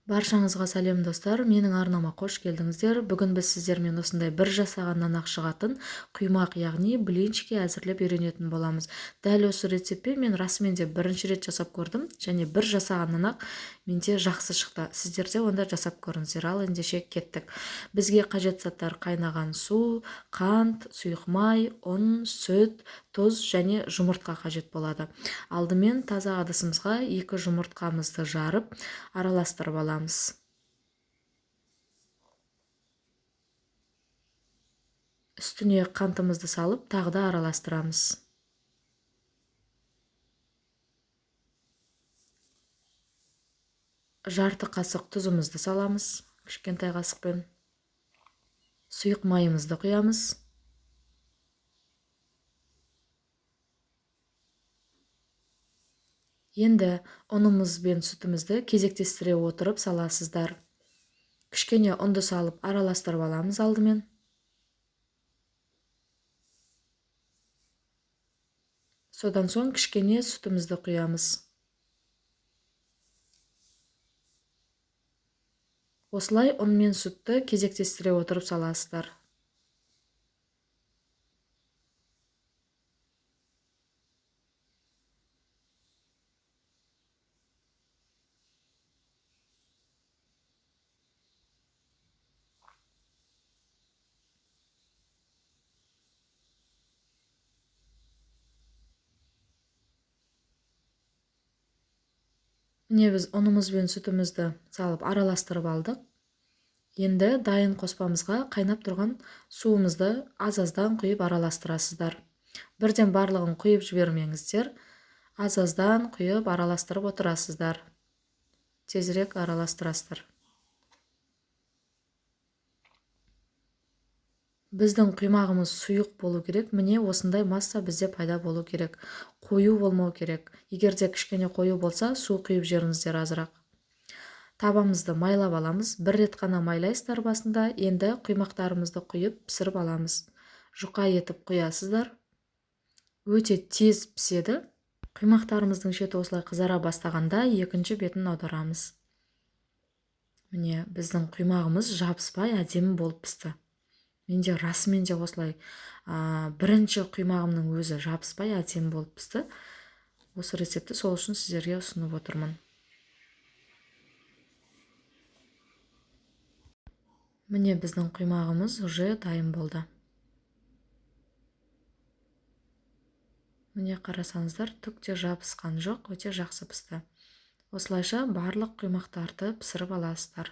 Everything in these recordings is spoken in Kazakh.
Баршаңызға сәлем достар, менің арнама қош келдіңіздер. Бүгін біз сіздермен осындай бір жасағаннан ақ шығатын құймақ, яғни блинчики әзірлеп үйренетін боламыз. Дәл осы рецептпен мен расымен де бірінші рет жасап көрдім, және бір жасағаннан ақ менде жақсы шықты. Сіздер де онда жасап көріңіздер. Ал ендеше кеттік. Бізге қажет заттар қайнаған су, қант, сұйық май, ұн, сүт, тұз және жұмыртқа қажет болады. Алдымен таза ыдысымызға 2 жұмыртқамызды жарып, араластырып аламыз. Үстіне қантымызды салып, тағы да араластырамыз. Жарты қасық тұзымызды саламыз, кішкентай қасықпен. Сұйық майымызды құямыз. Енді ұнымыз бен сүтімізді кезектестіре отырып саласыздар. Кішкене ұнды салып араластырып аламыз алдымен. Содан соң кішкене сүтімізді құямыз. Осылай ұн мен сүтті кезектестіре отырып саласыздар. Міне біз ұнымыз бен сүтімізді салып араластырып алдық. Енді дайын қоспамызға қайнап тұрған суымызды аз-аздан құйып араластырасыздар. Бірден барлығын құйып жібермеңіздер. Аз-аздан құйып араластырып отырасыздар. Тезірек араластырасыздар. Біздің құймағымыз сұйық болу керек. Міне осындай масса бізде пайда болу керек. Қою болмау керек. Егер де кішкене қою болса, су құйып жіберіңіздер азырақ. Табамызды майлап аламыз. Бір рет қана майлайсыздар басында. Енді құймақтарымызды құйып пісіріп аламыз. Жұқа етіп құясыздар. Өте тез піседі. Құймақтарымыздың шеті осылай қызара бастағанда екінші бетін аударамыз. Міне біздің құймағымыз жабыспай әдемі болып пісті. Менде расымен де осылай бірінші құймағымның өзі жабыспай әдемі болып пісті. Осы рецепті сол үшін сіздерге ұсынып отырмын. Міне біздің құймағымыз уже дайын болды. Міне қарасаңыздар, түк те жабысқан жоқ, өте жақсы пісті. Осылайша барлық құймақтарды пісіріп аласыздар.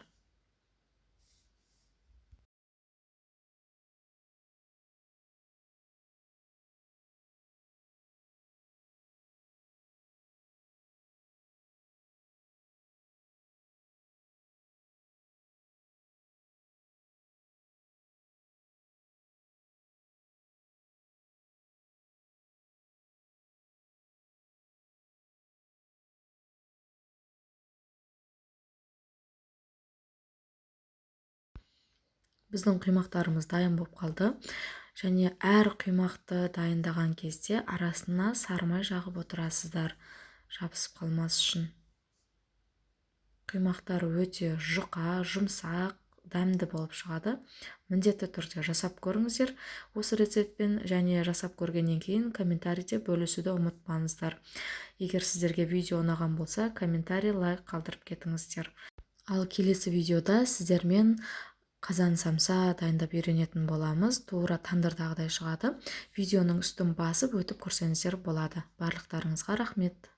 Біздің құймақтарымыз дайын болып қалды. Және әр құймақты дайындаған кезде арасына сары май жағып отырасыздар, жабысып қалмас үшін. Құймақтар өте жұқа, жұмсақ, дәмді болып шығады. Міндетті түрде жасап көріңіздер осы рецептпен, және жасап көргеннен кейін комментарийде бөлісуді ұмытпаңыздар. Егер сіздерге видео ұнаған болса, комментарий, лайк қалдырып кетіңіздер. Ал келесі видеода сіздермен қазан самса дайындап үйренетін боламыз. Тура тандырдағыдай шығады. Видеоның үстін басып өтіп көрсеңіздер болады. Барлықтарыңызға рахмет.